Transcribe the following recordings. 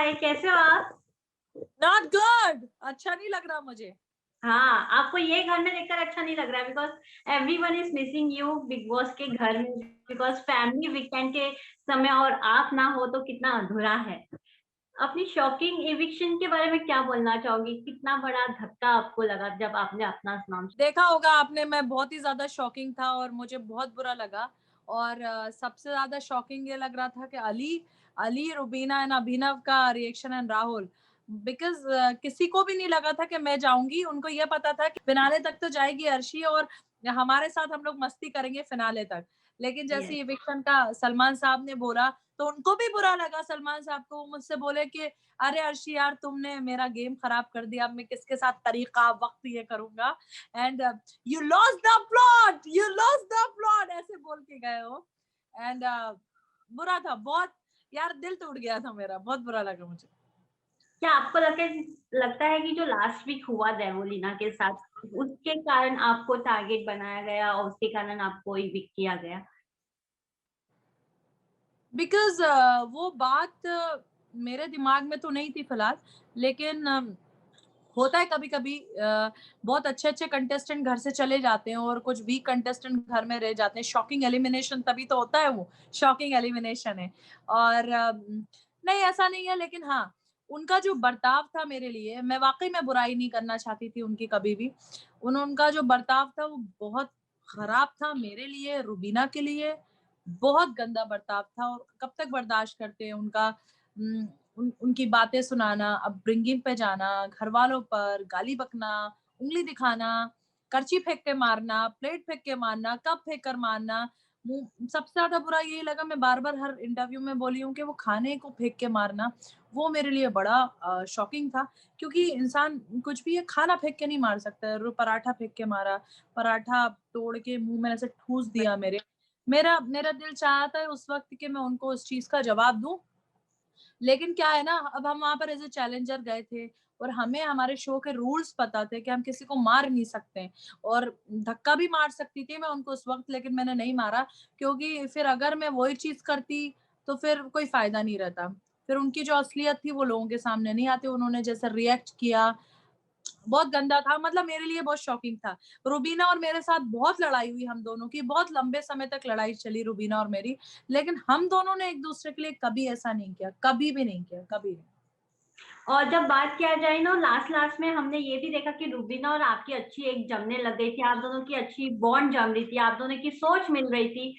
हाय, कैसे हो आप? Not good. अच्छा नहीं लग रहा मुझे। हाँ, आपको ये घर में देखकर अच्छा नहीं लग रहा है because everyone is missing you big boss के घर में बिकॉज़ फैमिली वीकेंड के समय और आप ना हो तो कितना अधूरा है। अपनी शॉकिंग इविक्शन के बारे में क्या बोलना चाहोगी? कितना बड़ा धक्का आपको लगा जब आपने अपना नाम देखा होगा आपने, मैं बहुत ही ज़्यादा शॉकिंग था और मुझे बहुत बुरा लगा। और सबसे ज़्यादा शॉकिंग ये लग रहा था कि अली, रुबीना एंड अभिनव का रिएक्शन एंड राहुल। बिकॉज़ किसी को भी नहीं लगा था कि मैं जाऊँगी। उनको ये पता था कि फिनाले तक तो जाएगी अर्शी और हमारे साथ हम लोग मस्ती करेंगे फिनाले तक। लेकिन जैसे यस, इविक्शन का सलमान साहब ने बोला, तो उनको भी बुरा लगा सलमान साहब को। वो मुझसे बोले कि अरे अर्शी यार, तुमने मेरा गेम खराब कर दिया, अब मैं किसके साथ तरीका वक़्त ये करूँगा। And you lost the plot ऐसे बोल के गए हो। एंड बुरा था बहुत। यार दिल टूट गया था मेरा, बहुत बुरा लगा मुझे। क्या आपको लगता है कि जो लास्ट वीक हुआ देवोलीना के साथ, उसके कारण आपको टारगेट बनाया गया और उसके कारण आपको इविक्ट किया गया? बिकॉज वो बात मेरे दिमाग में तो नहीं थी फिलहाल। लेकिन होता है कभी कभी, बहुत अच्छे अच्छे कंटेस्टेंट घर से चले जाते हैं और कुछ वीक कंटेस्टेंट घर में रह जाते हैं। शॉकिंग एलिमिनेशन तभी तो होता है, वो शॉकिंग एलिमिनेशन है। और नहीं, ऐसा नहीं है। लेकिन हाँ, उनका जो बर्ताव था मेरे लिए, मैं वाकई में बुराई नहीं करना चाहती थी उनकी कभी भी। उनका जो बर्ताव था वो बहुत खराब था मेरे लिए, रुबीना के लिए बहुत गंदा बर्ताव था। और कब तक बर्दाश्त करते हैं उनका उनकी बातें सुनाना, अपब्रिंगिंग पे जाना, घर वालों पर गाली बकना, उंगली दिखाना, करची फेंक के मारना, प्लेट फेंक के मारना, कप फेंक कर मारना। सबसे ज्यादा बुरा यही लगा, मैं बार बार हर इंटरव्यू में बोली हूँ कि वो खाने को फेंक के मारना, वो मेरे लिए बड़ा शॉकिंग था। क्योंकि इंसान कुछ भी है, खाना फेंक के नहीं मार सकता है। पराठा फेंक के मारा, पराठा तोड़ के मुंह में ऐसे ठूस दिया मेरे। मेरा मेरा दिल चाहता है उस वक्त कि मैं उनको उस चीज का जवाब दूं। लेकिन क्या है ना, अब हम वहां पर एज ए चैलेंजर गए थे और हमें हमारे शो के रूल्स पता थे कि हम किसी को मार नहीं सकते। और धक्का भी मार सकती थी मैं उनको उस वक्त, लेकिन मैंने नहीं मारा। क्योंकि फिर अगर मैं वही चीज करती तो फिर कोई फायदा नहीं रहता। फिर उनकी जो असलियत थी वो लोगों के सामने नहीं आती। उन्होंने जैसे रिएक्ट किया, बहुत गंदा था। मतलब मेरे लिए बहुत शॉकिंग था। रुबीना और मेरे साथ बहुत लड़ाई हुई, हम दोनों की बहुत लंबे समय तक लड़ाई चली रुबीना और मेरी। लेकिन हम दोनों ने एक दूसरे के लिए कभी ऐसा नहीं किया, कभी भी नहीं किया, कभी नहीं। और जब बात किया जाए ना, लास्ट लास्ट में हमने ये भी देखा कि रूबीना और आपकी अच्छी एक जमने लग गई थी, आप दोनों की अच्छी बॉन्ड जम रही थी, आप दोनों की सोच मिल रही थी।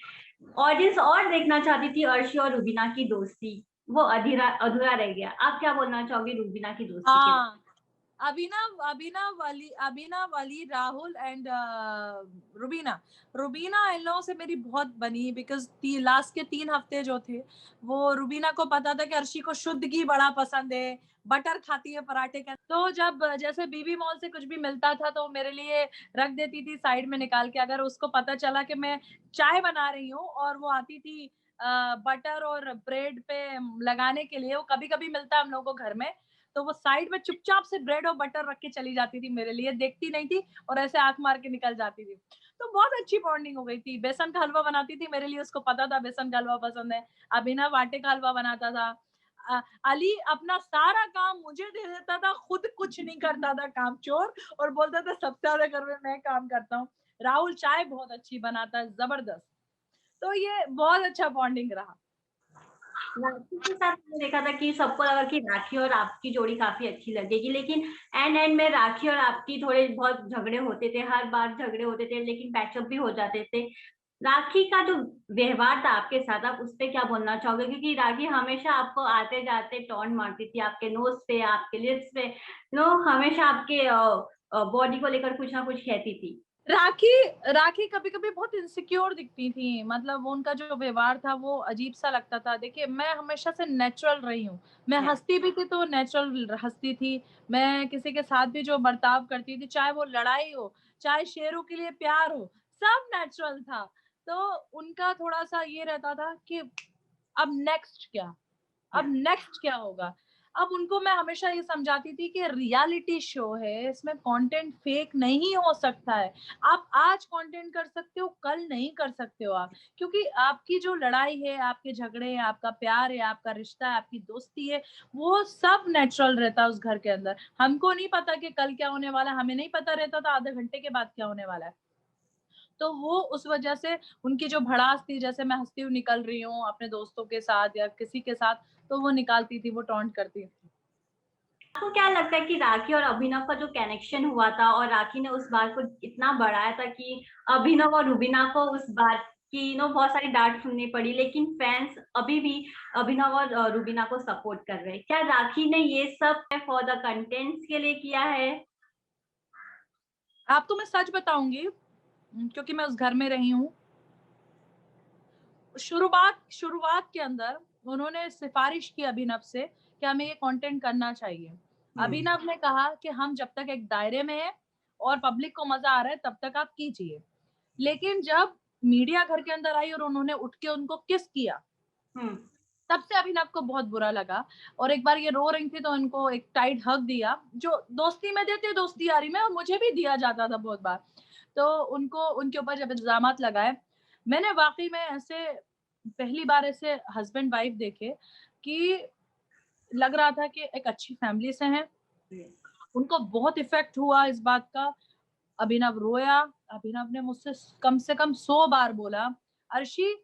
ऑडियंस और देखना चाहती थी अर्शी और रूबीना की दोस्ती, वो अधूरा अधूरा रह गया। आप क्या बोलना चाहोगे रूबीना की दोस्ती के बारे हाँ, अभिनव अली, राहुल एंड रुबीना। रुबीना इन लोगों से मेरी बहुत बनी। बिकॉज लास्ट के 3 हफ्ते जो थे, वो रुबीना को पता था कि अर्शी को शुद्ध घी बड़ा पसंद है, बटर खाती है पराठे का। तो जब जैसे बीबी मॉल से कुछ भी मिलता था तो मेरे लिए रख देती थी साइड में निकाल के। अगर उसको पता चला कि मैं चाय बना रही हूँ और वो आती थी बटर और ब्रेड पे लगाने के लिए, वो कभी कभी मिलता है हम लोगों को घर में, तो वो साइड में चुपचाप से ब्रेड और बटर रख के चली जाती थी मेरे लिए, देखती नहीं थी और ऐसे आंख मार के निकल जाती थी। तो बहुत अच्छी बॉन्डिंग हो गई थी। बेसन का हलवा बनाती थी मेरे लिए, उसको पता था बेसन का हलवा पसंद है। अभिनव आटे का हलवा बनाता था। अली अपना सारा काम मुझे दे देता था, खुद कुछ नहीं करता था, काम चोर, और बोलता था सबसे ज्यादा घर में मैं काम करता हूँ। राहुल चाय बहुत अच्छी बनाता है, जबरदस्त। तो ये बहुत अच्छा बॉन्डिंग रहा। राखी के साथ मैंने देखा था कि सबको लगा कि राखी और आपकी जोड़ी काफी अच्छी लगेगी, लेकिन एंड एंड में राखी और आपकी थोड़े बहुत झगड़े होते थे, हर बार झगड़े होते थे, लेकिन पैचअप भी हो जाते थे। राखी का जो व्यवहार था आपके साथ, आप उस पे क्या बोलना चाहोगे? क्योंकि राखी हमेशा आपको आते जाते टॉन्ट मारती थी, आपके नोज पे, आपके लिप्स पे, नो हमेशा आपके बॉडी को लेकर कुछ ना कुछ कहती थी। राखी राखी कभी-कभी बहुत इनसिक्योर दिखती थी। मतलब उनका जो व्यवहार था वो अजीब-सा लगता था। देखिए, मैं हमेशा से नेचुरल रही हूँ। मैं यस, हँसती भी थी तो नेचुरल हँसती थी। मैं किसी के साथ भी जो बर्ताव करती थी, चाहे वो लड़ाई हो, चाहे शेरों के लिए प्यार हो, सब नेचुरल था। तो उनका थोड़ा-सा ये रहता था कि अब नेक्स्ट क्या? अब यस, नेक्स्ट क्या होगा? अब उनको मैं हमेशा ये समझाती थी कि रियलिटी शो है, इसमें कंटेंट फेक नहीं हो सकता है। आप आज कंटेंट कर सकते हो, कल नहीं कर सकते हो आप। क्योंकि आपकी जो लड़ाई है, आपके झगड़े हैं, आपका प्यार है, आपका रिश्ता है, आपकी दोस्ती है, वो सब नेचुरल रहता है उस घर के अंदर। हमको नहीं पता कि कल क्या होने वाला है, हमें नहीं पता रहता था आधे घंटे के बाद क्या होने वाला है। तो वो उस वजह से उनकी जो भड़ास थी, जैसे मैं हँसती हुई निकल रही हूँ अपने दोस्तों के साथ या किसी के साथ, तो वो निकालती थी, वो टॉन्ट करती थी। आपको क्या लगता है कि राखी और अभिनव का जो कनेक्शन हुआ था और राखी ने उस बात को इतना बढ़ाया था कि अभिनव और रुबीना को उस बात की बहुत सारी डांट सुननी पड़ी, लेकिन फैंस अभी भी अभिनव और रुबीना को सपोर्ट कर रहे हैं। क्या राखी ने ये सब फॉर द कंटेंट्स के लिए किया है? आपको मैं सच बताऊँगी, क्योंकि मैं उस घर में रही हूँ। शुरुआत शुरुआत के अंदर उन्होंने सिफ़ारिश की अभिनव से कि हमें ये कंटेंट करना चाहिए। अभिनव ने कहा कि हम जब तक एक दायरे में हैं और पब्लिक को मज़ा आ रहा है तब तक आप कीजिए। लेकिन जब मीडिया घर के अंदर आई और उन्होंने उठ के उनको किस किया, हम्म। तब से अभिनव को बहुत बुरा लगा। और एक बार ये रो रही थी तो उनको एक टाइट हग दिया, जो दोस्ती में देते दोस्ती यारी में, और मुझे भी दिया जाता था बहुत बार। तो उनको उनके ऊपर जब इल्ज़ामात लगाए, मैंने वाक़ई में ऐसे पहली बार ऐसे हस्बैंड वाइफ देखे कि लग रहा था कि एक अच्छी फैमिली से हैं। उनको बहुत इफ़ेक्ट हुआ इस बात का। अभिनव रोया, अभिनव ने मुझसे कम से कम 100 बार बोला, "अर्शी,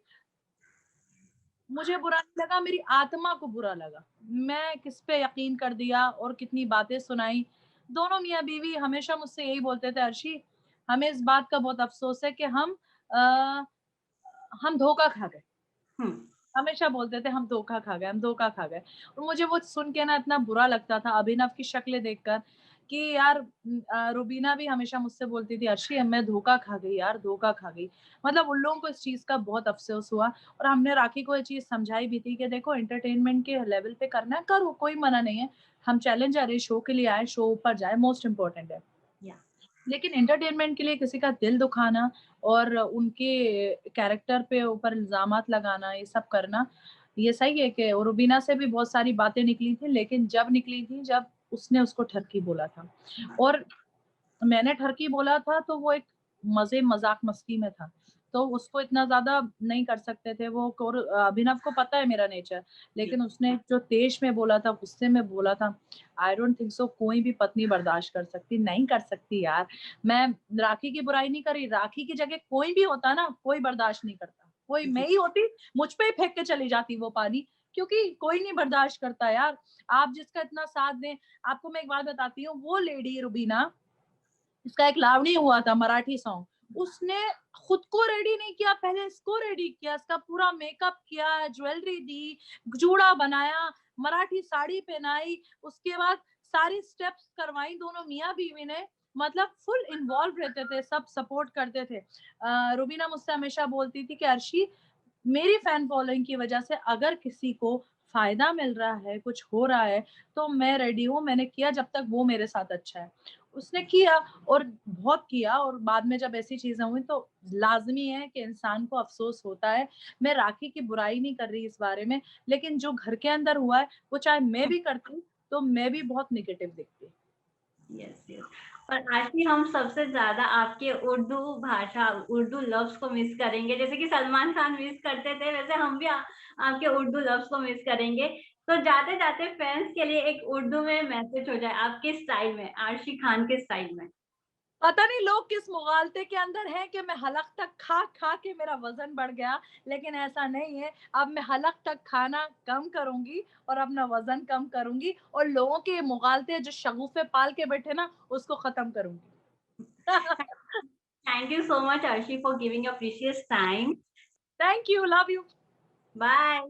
मुझे बुरा नहीं लगा, मेरी आत्मा को बुरा लगा। मैं किस पे यकीन कर दिया और कितनी बातें सुनाई।" दोनों मियाँ-बीवी हमेशा मुझसे यही बोलते थे, "अर्शी, हमें इस बात का बहुत अफ़सोस है कि अ, हम धोखा खा गए।" हम्म। हमेशा बोलते थे, "हम धोखा खा गए, हम धोखा खा गए।" और मुझे वो सुन के ना इतना बुरा लगता था अभिनव की शक्लें देखकर कि यार, रुबीना भी हमेशा मुझसे बोलती थी, "अर्शी, मैं धोखा खा गई यार, धोखा खा गई।" मतलब उन लोगों को इस चीज़ का बहुत अफ़सोस हुआ। और हमने राखी को ये चीज़ समझाई भी थी कि देखो, एंटरटेनमेंट के लेवल पे करना है, करो, कोई मना नहीं है। हम चैलेंजर है, शो के लिए आए, शो ऊपर जाए, मोस्ट इम्पोर्टेंट है। या। लेकिन एंटरटेनमेंट के लिए किसी का दिल दुखाना और उनके कैरेक्टर पे ऊपर इल्ज़ामात लगाना, ये सब करना, ये सही है कि रुबीना से भी बहुत सारी बातें निकली थी, लेकिन जब निकली थी, जब उसने उसको ठरकी बोला था। और मैंने ठरकी बोला था तो वो एक मज़े मज़ाक मस्ती में था। तो उसको इतना ज़्यादा नहीं कर सकते थे वो, अभिनव को पता है मेरा नेचर, लेकिन उसने जो तेज़ में बोला था, गुस्से में बोला था, आई डोंट थिंक सो कोई भी पत्नी बर्दाश्त कर सकती, नहीं कर सकती यार। मैं राखी की बुराई नहीं कर रही, राखी की जगह कोई भी होता ना, कोई बर्दाश्त नहीं करता। कोई मैं ही होती, मुझ पे ही फेंक के चली जाती वो पानी, क्योंकि कोई नहीं बर्दाश्त करता यार। आप जिसका इतना साथ दें, आपको मैं एक बात बताती हूँ, वो लेडी रुबीना, इसका एक लावणी हुआ था मराठी सॉन्ग, उसने खुद को रेडी नहीं किया, पहले इसको रेडी किया, इसका पूरा मेकअप किया, ज्वेलरी दी, जूड़ा बनाया, मराठी साड़ी पहनाई, उसके बाद सारी स्टेप्स करवाई दोनों मियाँ-बीवी ने। मतलब फुल इन्वॉल्व रहते थे, सब सपोर्ट करते थे। रुबीना मुझसे हमेशा बोलती थी कि अर्शी, मेरी फैन फॉलोइंग की वजह से अगर किसी को फ़ायदा मिल रहा है, कुछ हो रहा है, तो मैं रेडी हूँ, मैंने किया जब तक वो मेरे साथ अच्छा है। उसने किया और बहुत किया, और बाद में जब ऐसी चीज़ें हुई तो लाज़मी है कि इंसान को अफ़सोस होता है। मैं राखी की बुराई नहीं कर रही इस बारे में, लेकिन जो घर के अंदर हुआ है, वो चाहे मैं भी करती, तो मैं भी बहुत नेगेटिव दिखती। Yes, yes. और आशी, हम सबसे ज्यादा आपके उर्दू भाषा, उर्दू लफ्ज को मिस करेंगे। जैसे कि सलमान खान मिस करते थे, वैसे हम भी आपके उर्दू लफ्ज को मिस करेंगे। तो जाते जाते फैंस के लिए एक उर्दू में मैसेज हो जाए आपके स्टाइल में, आशी खान के स्टाइल में। पता नहीं लोग किस मुगालते के अंदर हैं कि मैं हलक तक खा खा के मेरा वजन बढ़ गया, लेकिन ऐसा नहीं है। अब मैं हलक तक खाना कम करूंगी और अपना वजन कम करूंगी, और लोगों के ये मुगालते जो शगुफे पाल के बैठे ना, उसको खत्म करूंगी। Thank you so much, Aashi, for giving your precious time. Thank you, love you. Bye.